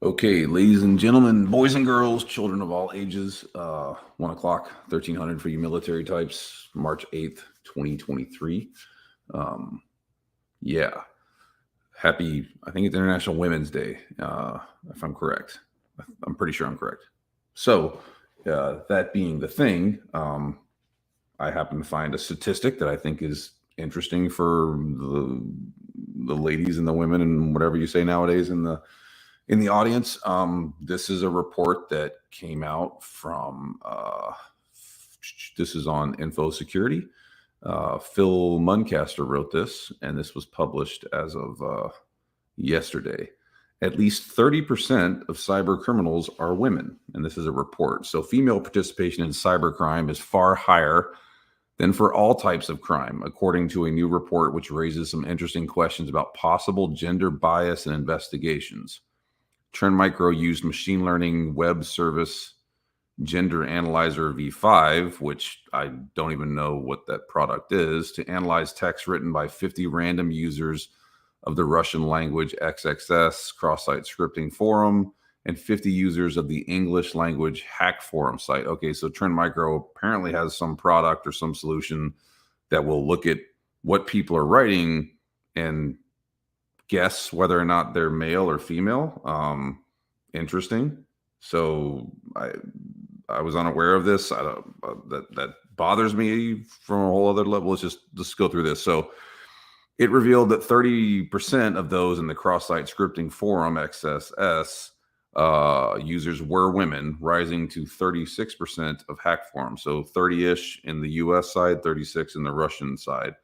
Okay, ladies and gentlemen, boys and girls, children of all ages, 1 o'clock, 1300 for you military types, March 8th, 2023. Um, yeah, happy, I think it's International Women's Day, if I'm correct. I'm pretty sure I'm correct. So, that being the thing, I happen to find a statistic that I think is interesting for the ladies and the women and whatever you say nowadays in the audience. This is a report that came out from this is on Info Security. Phil Muncaster wrote this, and this was published as of yesterday. At least 30% of cyber criminals are women, and this is a report. So female participation in cybercrime is far higher than for all types of crime, according to a new report which raises some interesting questions about possible gender bias in investigations. Trend Micro used machine learning web service Gender Analyzer v5, which I don't even know what that product is, to analyze text written by 50 random users of the Russian language XXS cross-site scripting forum and 50 users of the English language hack forum site. Okay, so Trend Micro apparently has some product or some solution that will look at what people are writing and guess whether or not they're male or female. Interesting. So I was unaware of this. That bothers me from a whole other level. Let's go through this. So it revealed that 30% of those in the cross-site scripting forum XSS users were women, rising to 36% of hack forums. So 30-ish in the US side, 36 in the Russian side.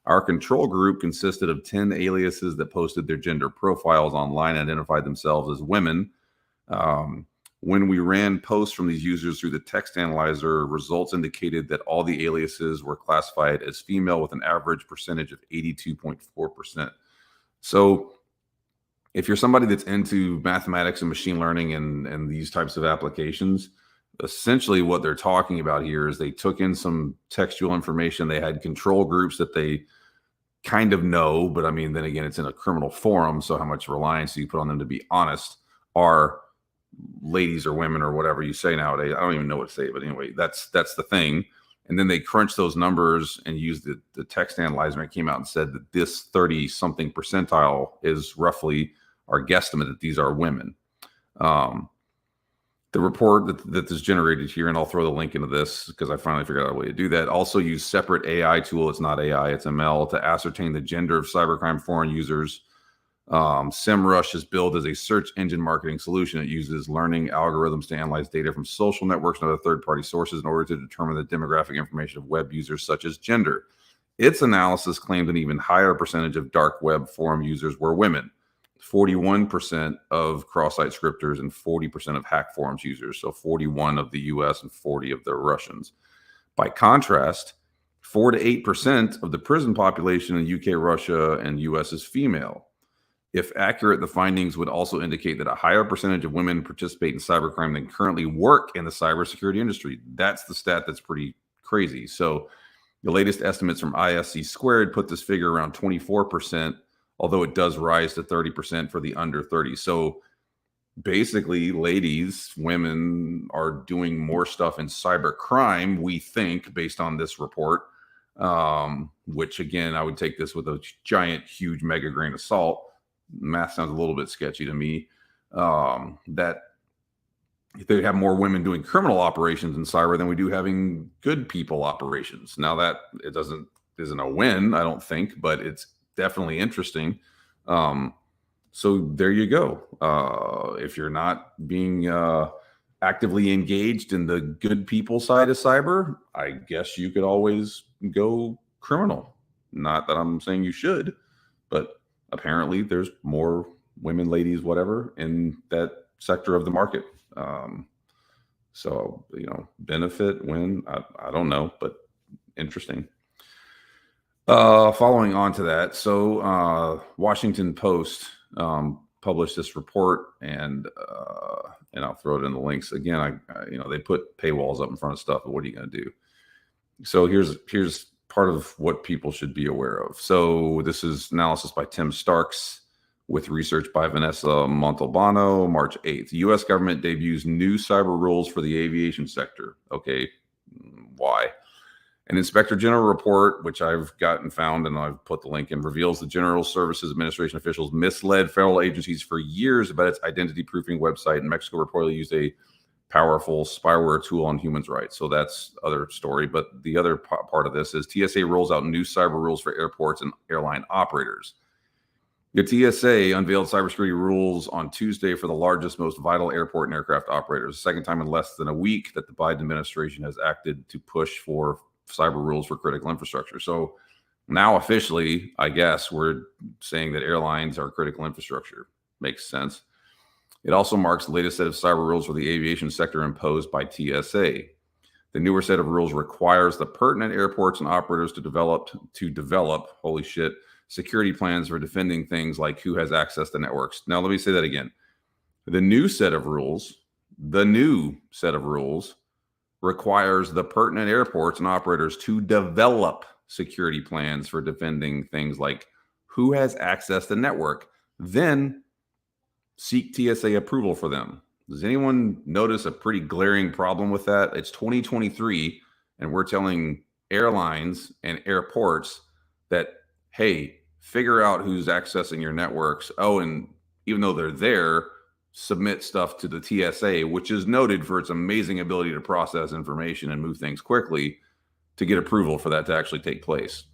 Our control group consisted of 10 aliases that posted their gender profiles online and identified themselves as women. When we ran posts from these users through the text analyzer, results indicated that all the aliases were classified as female with an average percentage of 82.4%. So if you're somebody that's into mathematics and machine learning and these types of applications, essentially what they're talking about here is they took in some textual information. They had control groups that they kind of know, but I mean, then again, it's in a criminal forum. So how much reliance do you put on them to be honest? Are ladies or women or whatever you say nowadays? I don't even know what to say, but anyway, that's the thing. And then they crunched those numbers and used the text analyzer, and it came out and said that this 30 something percentile is roughly our guesstimate that these are women. The report that is generated here, and I'll throw the link into this because I finally figured out a way to do that, also use separate AI tool. It's not AI, it's ML, to ascertain the gender of cybercrime foreign users. SEMrush is billed as a search engine marketing solution. It uses learning algorithms to analyze data from social networks and other third-party sources in order to determine the demographic information of web users such as gender. Its analysis claimed an even higher percentage of dark web forum users were women. 41% of cross-site scripters and 40% of hack forums users. So 41 of the US and 40 of the Russians. By contrast, 4 to 8% of the prison population in UK, Russia, and US is female. If accurate, the findings would also indicate that a higher percentage of women participate in cybercrime than currently work in the cybersecurity industry. That's the stat that's pretty crazy. So the latest estimates from ISC Squared put this figure around 24%, although it does rise to 30% for the under 30. So basically, ladies, women are doing more stuff in cybercrime, we think, based on this report, which, again, I would take this with a giant, huge, mega grain of salt. Math sounds a little bit sketchy to me. That they have more women doing criminal operations in cyber than we do having good people operations. Now that it isn't a win, I don't think, but it's definitely interesting. So there you go. If you're not being actively engaged in the good people side of cyber, I guess you could always go criminal. Not that I'm saying you should, but apparently there's more women, ladies, whatever, in that sector of the market. So, benefit, win, I don't know, but interesting. Following on to that, so Washington Post published this report, and I'll throw it in the links again. They put paywalls up in front of stuff, but what are you going to do? So here's part of what people should be aware of. So this is analysis by Tim Starks with research by Vanessa Montalbano, March 8th. U.S. government debuts new cyber rules for the aviation sector. Okay, why? An Inspector General report, which I've gotten found and I've put the link in, reveals the General Services Administration officials misled federal agencies for years about its identity proofing website, and Mexico reportedly used a powerful spyware tool on human rights. So that's other story. But the other part of this is TSA rolls out new cyber rules for airports and airline operators. The TSA unveiled cybersecurity rules on Tuesday for the largest, most vital airport and aircraft operators. The second time in less than a week that the Biden administration has acted to push for cyber rules for critical infrastructure. So now officially, I guess, we're saying that airlines are critical infrastructure. Makes sense. It also marks the latest set of cyber rules for the aviation sector imposed by TSA. The newer set of rules requires the pertinent airports and operators to develop, holy shit, security plans for defending things like who has access to networks. Now, let me say that again. The new set of rules requires the pertinent airports and operators to develop security plans for defending things like who has access to network, then seek TSA approval for them. Does anyone notice a pretty glaring problem with that? It's 2023, and we're telling airlines and airports that, hey, figure out who's accessing your networks. Oh, and even though they're there, submit stuff to the TSA, which is noted for its amazing ability to process information and move things quickly, to get approval for that to actually take place.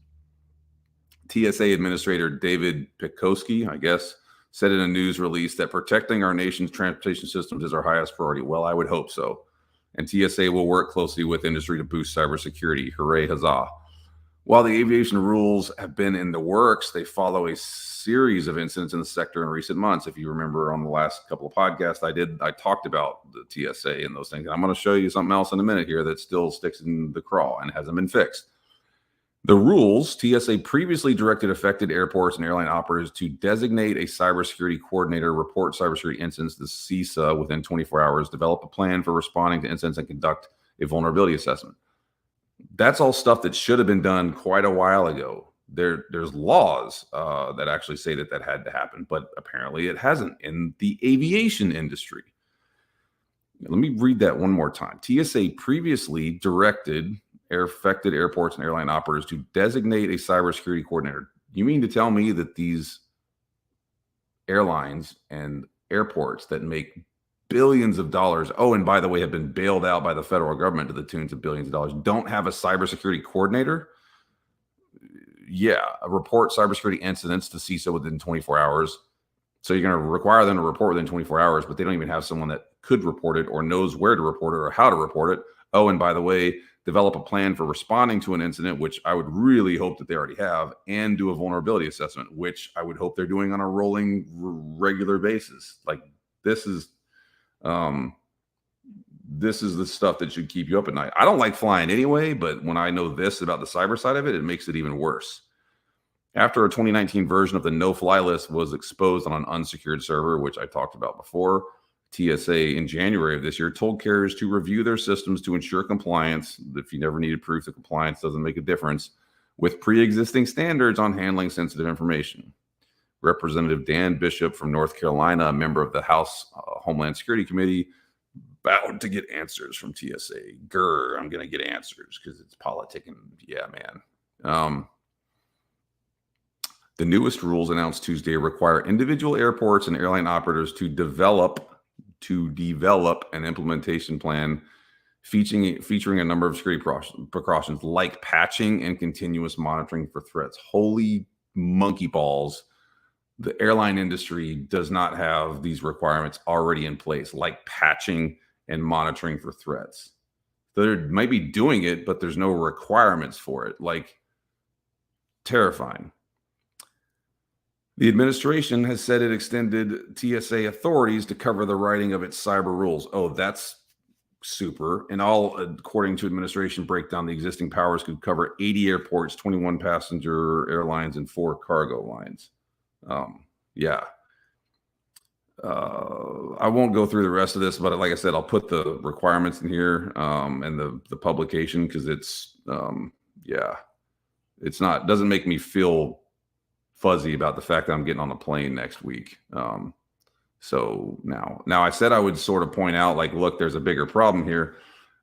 TSA Administrator David Pekoski, I guess, said in a news release that protecting our nation's transportation systems is our highest priority. Well, I would hope so. And TSA will work closely with industry to boost cybersecurity. Hooray, huzzah. While the aviation rules have been in the works, they follow a series of incidents in the sector in recent months. If you remember on the last couple of podcasts I talked about the TSA and those things. And I'm going to show you something else in a minute here that still sticks in the craw and hasn't been fixed. The rules, TSA previously directed affected airports and airline operators to designate a cybersecurity coordinator, report cybersecurity incidents to CISA within 24 hours, develop a plan for responding to incidents, and conduct a vulnerability assessment. That's all stuff that should have been done quite a while ago. There's laws that actually say that had to happen, but apparently it hasn't in the aviation industry. Let me read that one more time. TSA previously directed affected airports and airline operators to designate a cybersecurity coordinator. You mean to tell me that these airlines and airports that make billions of dollars, oh, and by the way, have been bailed out by the federal government to the tunes of billions of dollars, don't have a cybersecurity coordinator? Yeah, report cybersecurity incidents to CISA within 24 hours. So you're going to require them to report within 24 hours, but they don't even have someone that could report it or knows where to report it or how to report it. Oh, and by the way, develop a plan for responding to an incident, which I would really hope that they already have, and do a vulnerability assessment, which I would hope they're doing on a rolling, regular basis. Like this is the stuff that should keep you up at night. I don't like flying anyway, but when I know this about the cyber side of it, it makes it even worse. After a 2019 version of the no-fly list was exposed on an unsecured server, which I talked about before, TSA in January of this year told carriers to review their systems to ensure compliance. If you never needed proof that compliance doesn't make a difference, with pre-existing standards on handling sensitive information. Representative Dan Bishop from North Carolina, a member of the House Homeland Security Committee, vowed to get answers from TSA. Grr, I'm going to get answers because it's politicking. Yeah, man. The newest rules announced Tuesday require individual airports and airline operators to develop an implementation plan featuring a number of security precautions like patching and continuous monitoring for threats. Holy monkey balls. The airline industry does not have these requirements already in place, like patching and monitoring for threats. They might be doing it, but there's no requirements for it. Like, terrifying. The administration has said it extended TSA authorities to cover the writing of its cyber rules. Oh, that's super. And all, according to administration breakdown, the existing powers could cover 80 airports, 21 passenger airlines, and 4 cargo lines. Yeah. I won't go through the rest of this, but like I said, I'll put the requirements in here and the publication because it's, yeah, it's not, doesn't make me feel fuzzy about the fact that I'm getting on a plane next week. So now I said I would sort of point out, like, look, there's a bigger problem here.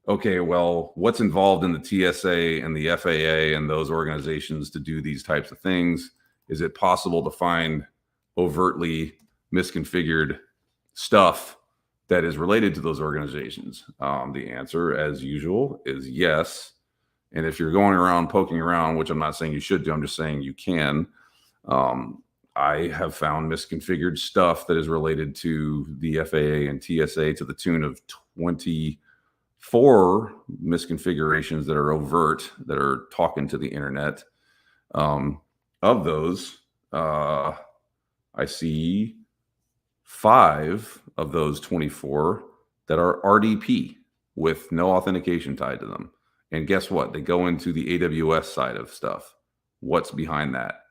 Okay, well, what's involved in the TSA and the FAA and those organizations to do these types of things? Is it possible to find overtly misconfigured stuff that is related to those organizations? The answer, as usual, is yes. And if you're going around poking around, which I'm not saying you should do, I'm just saying you can. I have found misconfigured stuff that is related to the FAA and TSA to the tune of 24 misconfigurations that are overt, that are talking to the internet. Of those, I see 5 of those 24 that are RDP with no authentication tied to them. And guess what? They go into the AWS side of stuff. What's behind that?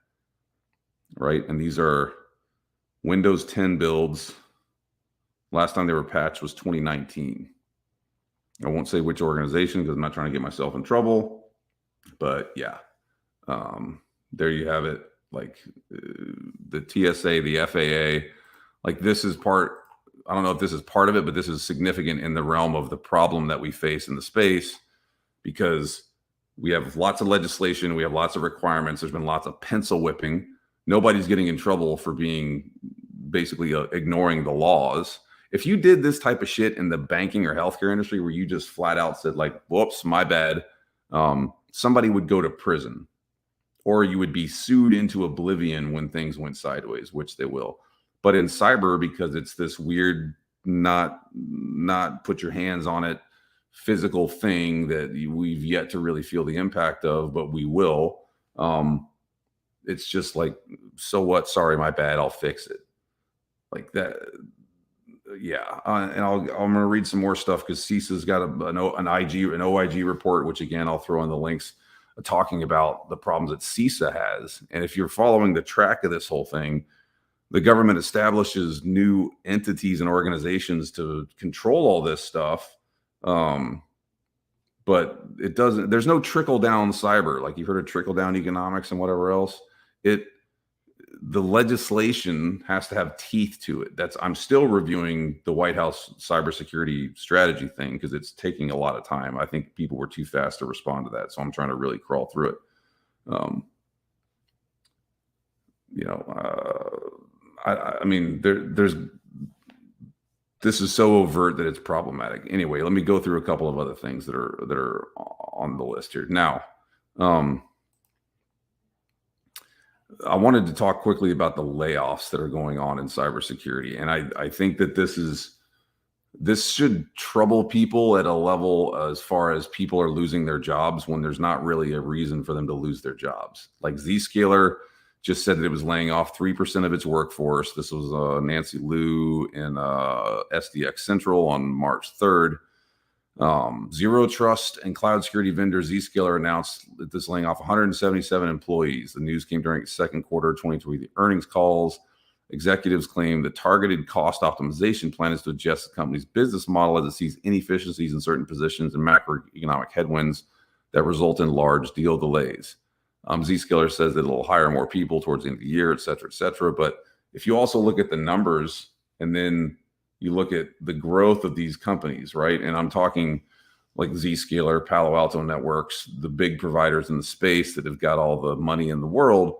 Right? And these are Windows 10 builds. Last time they were patched was 2019. I won't say which organization because I'm not trying to get myself in trouble. But yeah, there you have it. Like the TSA, the FAA, like this is part, I don't know if this is part of it, but this is significant in the realm of the problem that we face in the space, because we have lots of legislation, we have lots of requirements, there's been lots of pencil whipping. Nobody's getting in trouble for being basically ignoring the laws. If you did this type of shit in the banking or healthcare industry where you just flat out said like, whoops, my bad, somebody would go to prison, or you would be sued into oblivion when things went sideways, which they will. But in cyber, because it's this weird, not put your hands on it physical thing that we've yet to really feel the impact of, but we will. It's just like, so what? Sorry, my bad. I'll fix it. Like that. Yeah. And I'm going to read some more stuff because CISA's got an OIG report, which again, I'll throw in the links, talking about the problems that CISA has. And if you're following the track of this whole thing, the government establishes new entities and organizations to control all this stuff. But it doesn't, there's no trickle down cyber. Like you've heard of trickle down economics and whatever else. The legislation has to have teeth to it. I'm still reviewing the White House cybersecurity strategy thing because it's taking a lot of time. I think people were too fast to respond to that. So I'm trying to really crawl through it. I mean, this is so overt that it's problematic. Anyway, let me go through a couple of other things that are on the list here. Now, I wanted to talk quickly about the layoffs that are going on in cybersecurity. And I think that this should trouble people at a level as far as people are losing their jobs when there's not really a reason for them to lose their jobs. Like Zscaler just said that it was laying off 3% of its workforce. This was Nancy Liu in SDX Central on March 3rd. Zero Trust and cloud security vendor Zscaler announced that this laying off 177 employees. The news came during its second quarter 2020 earnings calls. Executives claim the targeted cost optimization plan is to adjust the company's business model as it sees inefficiencies in certain positions and macroeconomic headwinds that result in large deal delays. Zscaler says that it'll hire more people towards the end of the year, et cetera, et cetera. But if you also look at the numbers and then you look at the growth of these companies, right? And I'm talking like Zscaler, Palo Alto Networks, the big providers in the space that have got all the money in the world,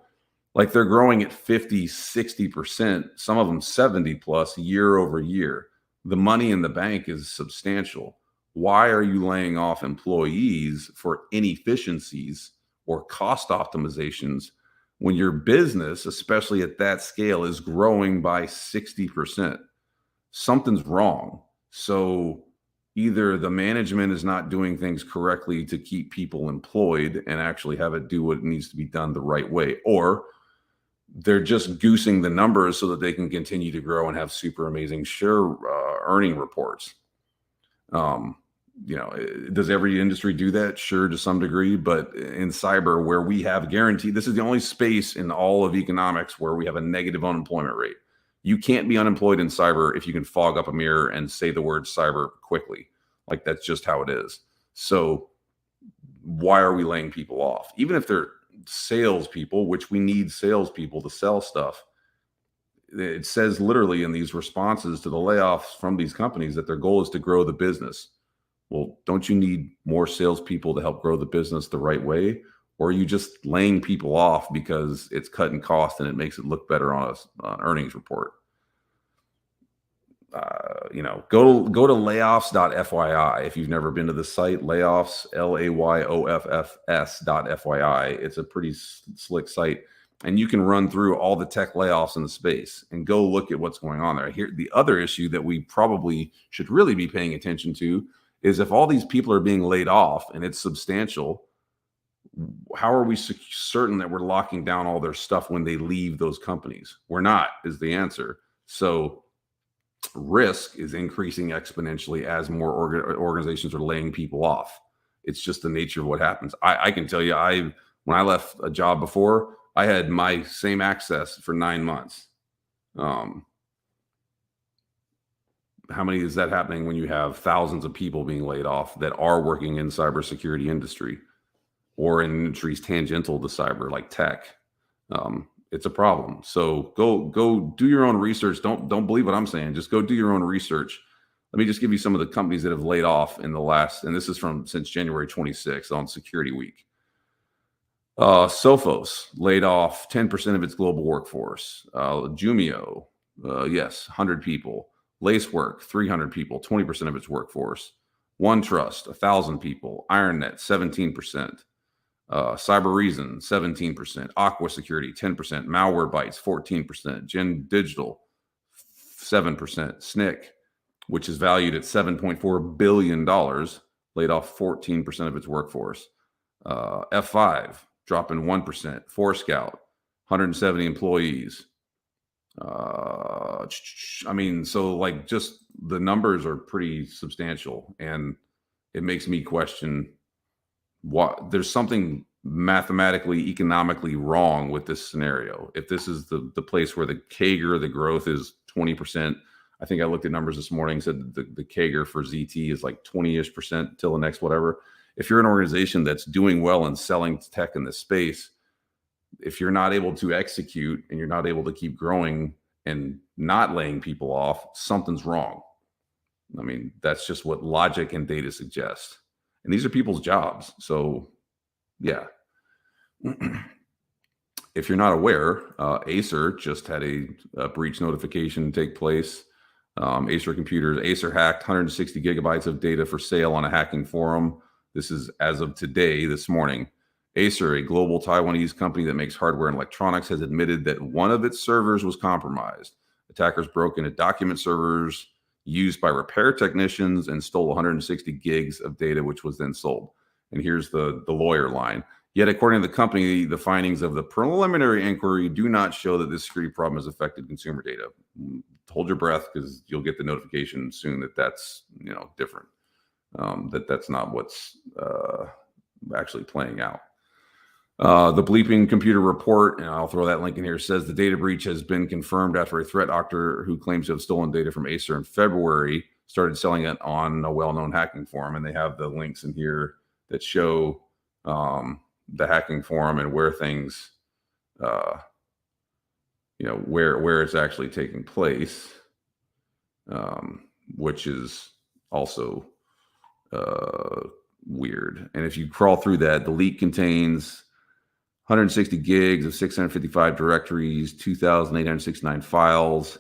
like they're growing at 50, 60%, some of them 70 plus year over year. The money in the bank is substantial. Why are you laying off employees for inefficiencies or cost optimizations when your business, especially at that scale, is growing by 60%? Something's wrong. So either the management is not doing things correctly to keep people employed and actually have it do what needs to be done the right way, or they're just goosing the numbers so that they can continue to grow and have super amazing earning reports. Does every industry do that? Sure, to some degree, but in cyber, where we have guaranteed, this is the only space in all of economics where we have a negative unemployment rate. You can't be unemployed in cyber if you can fog up a mirror and say the word cyber quickly. Like that's just how it is. So why are we laying people off? Even if they're salespeople, which we need salespeople to sell stuff. It says literally in these responses to the layoffs from these companies that their goal is to grow the business. Well, don't you need more salespeople to help grow the business the right way? Or are you just laying people off because it's cutting cost and it makes it look better on an earnings report? Go to layoffs.fyi if you've never been to the site. Layoffs, layoffs.fyi. It's a pretty slick site, and you can run through all the tech layoffs in the space and go look at what's going on there. Here, the other issue that we probably should really be paying attention to is if all these people are being laid off and it's substantial, how are we certain that we're locking down all their stuff when they leave those companies? We're not, is the answer. So risk is increasing exponentially as more organizations are laying people off. It's just the nature of what happens. I can tell you, when I left a job before, I had my same access for 9 months. How many is that happening when you have thousands of people being laid off that are working in cybersecurity industry or in industries tangential to cyber, like tech? It's a problem. So go do your own research. Don't believe what I'm saying. Just go do your own research. Let me just give you some of the companies that have laid off in the last, and this is since January 26th on Security Week. Sophos laid off 10% of its global workforce. Jumio, 100 people. Lacework, 300 people, 20% of its workforce. OneTrust, 1,000 people. IronNet, 17%. Cybereason, 17%. Aqua Security, 10%. Malwarebytes, 14%. Gen Digital, 7%. SNCC, which is valued at $7.4 billion, laid off 14% of its workforce. F5, dropping 1%. Forescout, 170 employees. So like just the numbers are pretty substantial, and it makes me question what there's something mathematically, economically wrong with this scenario. If this is the place where the CAGR, the growth is 20%, I think I looked at numbers this morning, said the CAGR for ZT is like 20-ish% till the next whatever. If you're an organization that's doing well and selling tech in this space, if you're not able to execute and you're not able to keep growing and not laying people off, something's wrong. I mean, that's just what logic and data suggest. And these are people's jobs. So, yeah. If you're not aware, Acer just had a breach notification take place. Acer computers, Acer hacked 160 gigabytes of data for sale on a hacking forum. This is as of today, this morning. Acer, a global Taiwanese company that makes hardware and electronics, has admitted that one of its servers was compromised. Attackers broke into document servers used by repair technicians and stole 160 gigs of data, which was then sold. And here's the lawyer line. Yet, according to the company, the findings of the preliminary inquiry do not show that this security problem has affected consumer data. Hold your breath, because you'll get the notification soon that that's different. That's not what's actually playing out. The Bleeping Computer report, and I'll throw that link in here, says the data breach has been confirmed after a threat actor who claims to have stolen data from Acer in February started selling it on a well-known hacking forum. And they have the links in here that show the hacking forum and where things, where it's actually taking place, which is also weird. And if you crawl through that, the leak contains 160 gigs of 655 directories, 2,869 files,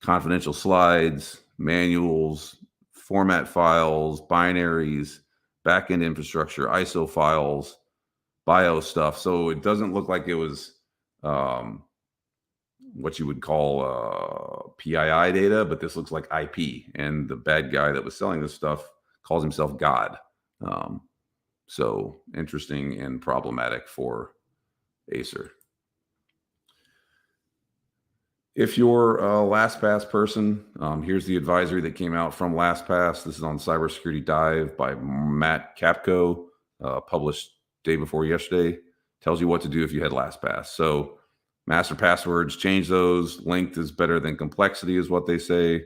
confidential slides, manuals, format files, binaries, backend infrastructure, ISO files, BIOS stuff. So it doesn't look like it was what you would call PII data, but this looks like IP. And the bad guy that was selling this stuff calls himself God. So interesting and problematic for Acer. If you're a LastPass person, here's the advisory that came out from LastPass. This is on Cybersecurity Dive by Matt Capko, published day before yesterday. Tells you what to do if you had LastPass. So master passwords, change those. Length is better than complexity is what they say.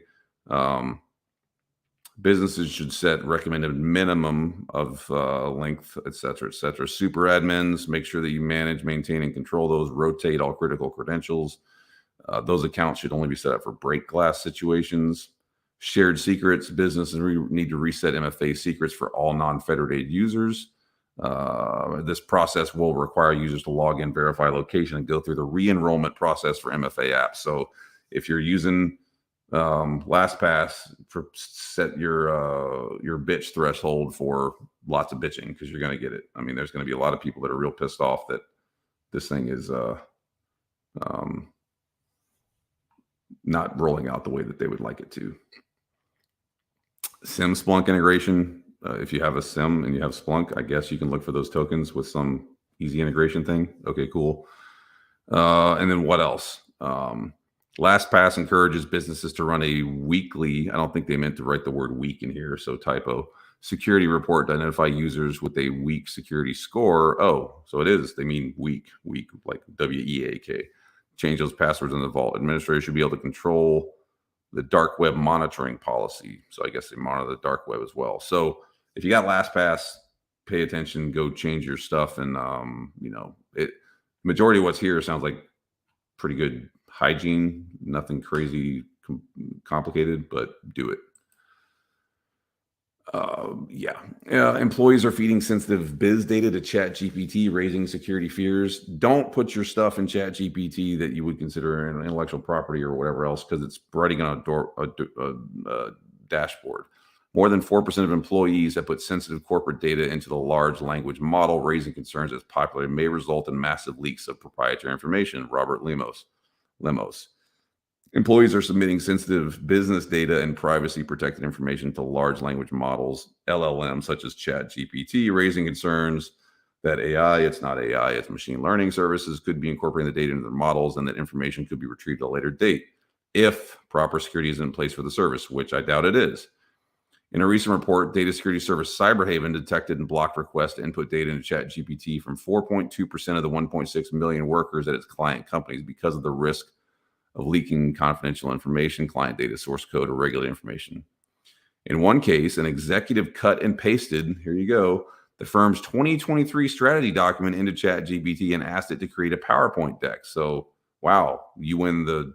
Businesses should set recommended minimum of length, et cetera, et cetera. Super admins, make sure that you manage, maintain, and control those. Rotate all critical credentials. Those accounts should only be set up for break glass situations. Shared secrets, businesses need to reset MFA secrets for all non-federated users. This process will require users to log in, verify location, and go through the re-enrollment process for MFA apps. So if you're using LastPass, set your bitch threshold for lots of bitching, because you're going to get it. I mean, there's going to be a lot of people that are real pissed off that this thing is not rolling out the way that they would like it to. SIM Splunk integration. If you have a SIM and you have Splunk, I guess you can look for those tokens with some easy integration thing. Okay, cool. And then what else? LastPass encourages businesses to run a weekly, I don't think they meant to write the word week in here, so typo, security report to identify users with a weak security score. Oh, so it is, they mean weak, like WEAK. Change those passwords in the vault. Administrators should be able to control the dark web monitoring policy. So I guess they monitor the dark web as well. So if you got LastPass, pay attention, go change your stuff. And, majority of what's here sounds like pretty good hygiene, nothing crazy complicated, but do it. Employees are feeding sensitive biz data to ChatGPT, raising security fears. Don't put your stuff in ChatGPT that you would consider an intellectual property or whatever else, because it's writing on a dashboard. More than 4% of employees have put sensitive corporate data into the large language model, raising concerns as popular may result in massive leaks of proprietary information. Robert Lemos. Employees are submitting sensitive business data and privacy protected information to large language models, LLMs, such as ChatGPT, raising concerns that it's not AI, it's machine learning services could be incorporating the data into their models, and that information could be retrieved at a later date if proper security is in place for the service, which I doubt it is. In a recent report, data security service Cyberhaven detected and blocked requests to input data into ChatGPT from 4.2% of the 1.6 million workers at its client companies because of the risk of leaking confidential information, client data, source code, or regulated information. In one case, an executive cut and pasted, here you go, the firm's 2023 strategy document into ChatGPT and asked it to create a PowerPoint deck. So, wow, you win the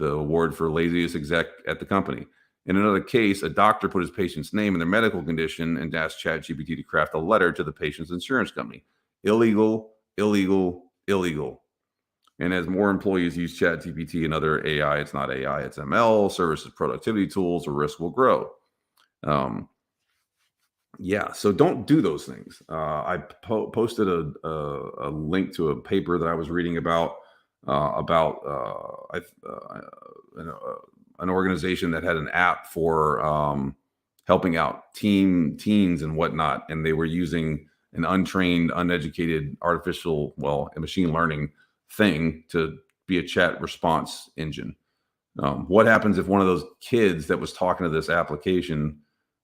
award for laziest exec at the company. In another case, a doctor put his patient's name and their medical condition and asked ChatGPT to craft a letter to the patient's insurance company. Illegal, illegal, illegal. And as more employees use ChatGPT and other AI, it's not AI, it's ML, services productivity tools, the risk will grow. So don't do those things. I posted a link to a paper that I was reading about an organization that had an app for helping out teens and whatnot, and they were using an untrained, uneducated a machine learning thing to be a chat response engine. What happens if one of those kids that was talking to this application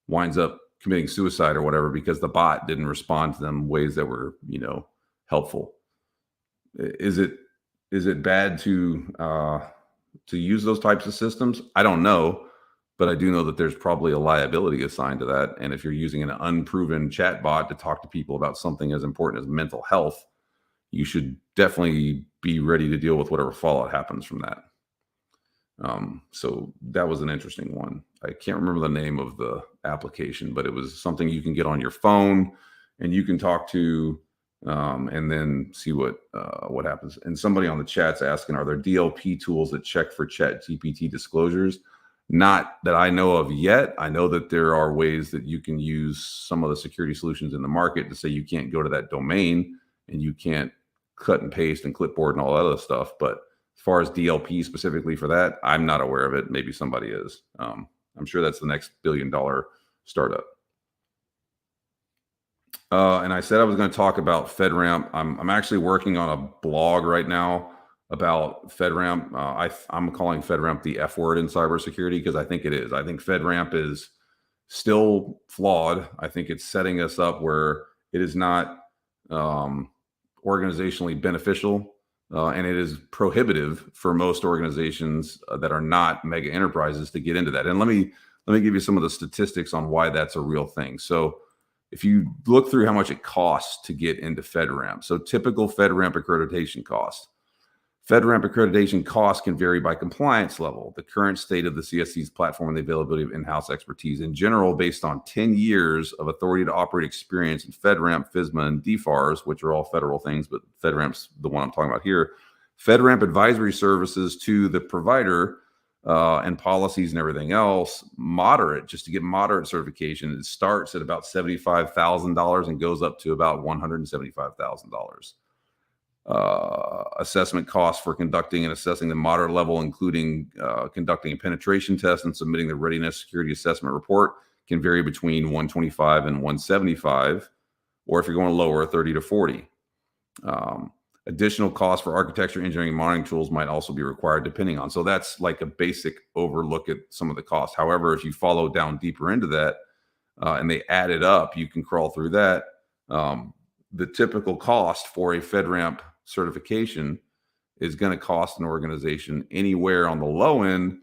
winds up committing suicide or whatever because the bot didn't respond to them ways that were, helpful? Is it bad to use those types of systems? I don't know, but I do know that there's probably a liability assigned to that. And if you're using an unproven chat bot to talk to people about something as important as mental health, you should definitely be ready to deal with whatever fallout happens from that. So that was an interesting one. I can't remember the name of the application, but it was something you can get on your phone and you can talk to, and then see what happens. And somebody on the chat's asking, are there DLP tools that check for ChatGPT disclosures? Not that I know of yet. I know that there are ways that you can use some of the security solutions in the market to say you can't go to that domain and you can't cut and paste and clipboard and all that other stuff. But as far as DLP specifically for that, I'm not aware of it. Maybe somebody is. I'm sure that's the next billion-dollar startup. And I said I was going to talk about FedRAMP. I'm actually working on a blog right now about FedRAMP. I'm calling FedRAMP the F word in cybersecurity because I think it is. I think FedRAMP is still flawed. I think it's setting us up where it is not organizationally beneficial, and it is prohibitive for most organizations that are not mega enterprises to get into that. And let me let me give you some of the statistics on why that's a real thing. So if you look through how much it costs to get into FedRAMP, so typical FedRAMP accreditation cost. FedRAMP accreditation costs can vary by compliance level, the current state of the CSC's platform, and the availability of in-house expertise. In general, based on 10 years of authority to operate experience in FedRAMP, FISMA, and DFARS, which are all federal things, but FedRAMP's the one I'm talking about here, FedRAMP advisory services to the provider and policies and everything else, moderate, just to get moderate certification, it starts at about $75,000 and goes up to about $175,000. Assessment costs for conducting and assessing the moderate level, including conducting a penetration test and submitting the readiness security assessment report, can vary between $125 and $175, or if you're going lower, $30 to $40. Additional costs for architecture, engineering, and monitoring tools might also be required, depending on. So that's like a basic overlook at some of the costs. However, if you follow down deeper into that and they add it up, you can crawl through that. The typical cost for a FedRAMP certification is going to cost an organization anywhere on the low end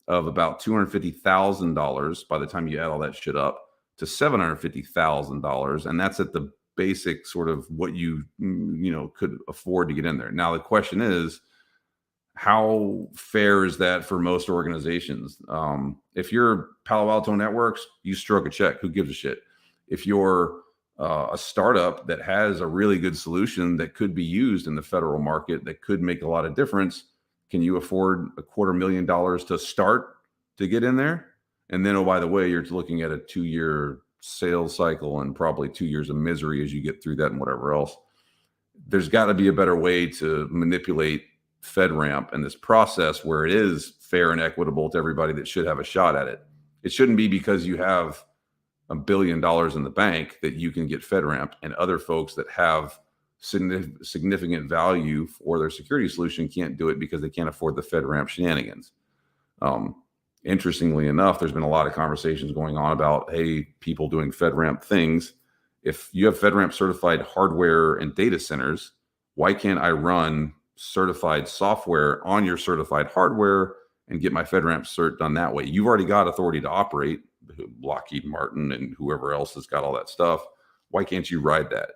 of about $250,000 by the time you add all that shit up to $750,000. And that's at the basic sort of what you could afford to get in there. Now, the question is, how fair is that for most organizations? If you're Palo Alto Networks, you stroke a check. Who gives a shit? If you're a startup that has a really good solution that could be used in the federal market, that could make a lot of difference, can you afford $250,000 to start to get in there? And then, oh, by the way, you're looking at a 2-year sales cycle and probably 2 years of misery as you get through that and whatever else. There's got to be a better way to manipulate FedRAMP and this process where it is fair and equitable to everybody that should have a shot at it. It shouldn't be because you have $1 billion in the bank that you can get FedRAMP, and other folks that have significant value for their security solution can't do it because they can't afford the FedRAMP shenanigans. Interestingly enough, there's been a lot of conversations going on about, hey, people doing FedRAMP things. If you have FedRAMP certified hardware and data centers, why can't I run certified software on your certified hardware and get my FedRAMP cert done that way? You've already got authority to operate, Lockheed Martin and whoever else has got all that stuff. Why can't you ride that?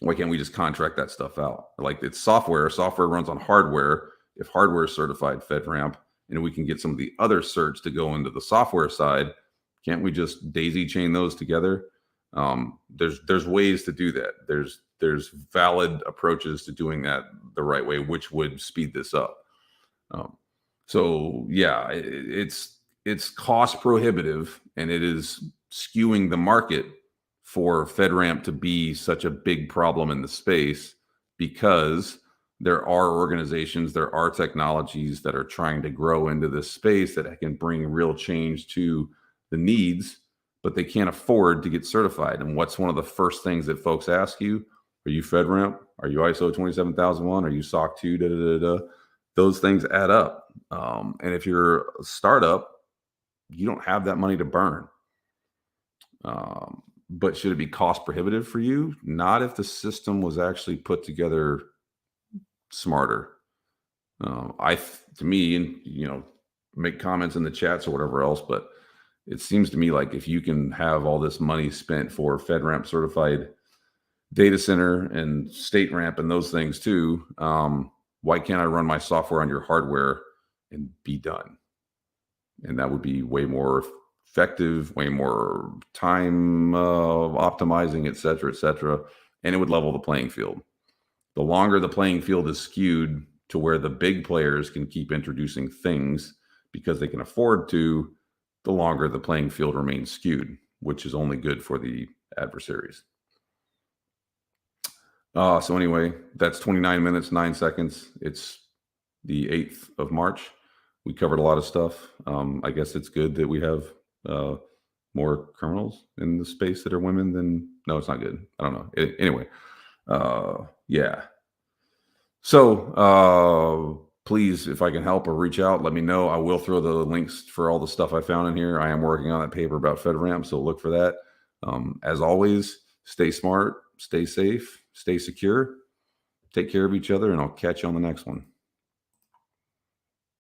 Why can't we just contract that stuff out? Like, it's software. Software runs on hardware. If hardware is certified FedRAMP, and we can get some of the other certs to go into the software side, can't we just daisy chain those together? There's ways to do that. There's valid approaches to doing that the right way, which would speed this up. So yeah, it's cost prohibitive, and it is skewing the market for FedRAMP to be such a big problem in the space, because there are organizations, there are technologies that are trying to grow into this space that can bring real change to the needs, but they can't afford to get certified. And what's one of the first things that folks ask you? Are you FedRAMP? Are you ISO 27001? Are you SOC 2? Da, da, da, da. Those things add up. And if you're a startup, you don't have that money to burn. But should it be cost prohibitive for you? Not if the system was actually put together smarter. To me, and make comments in the chats or whatever else, but it seems to me like if you can have all this money spent for FedRAMP certified data center and StateRAMP and those things too, why can't I run my software on your hardware and be done? And that would be way more effective, way more time optimizing, et cetera, and it would level the playing field. The longer the playing field is skewed to where the big players can keep introducing things because they can afford to, the longer the playing field remains skewed, which is only good for the adversaries. So anyway, that's 29 minutes, 9 seconds. It's the 8th of March. We covered a lot of stuff. I guess it's good that we have more criminals in the space that are women than... No, it's not good. I don't know. Anyway. Yeah. So please, if I can help or reach out, let me know. I will throw the links for all the stuff I found in here. I am working on that paper about FedRAMP, so look for that. As always, stay smart, stay safe, stay secure, take care of each other, and I'll catch you on the next one.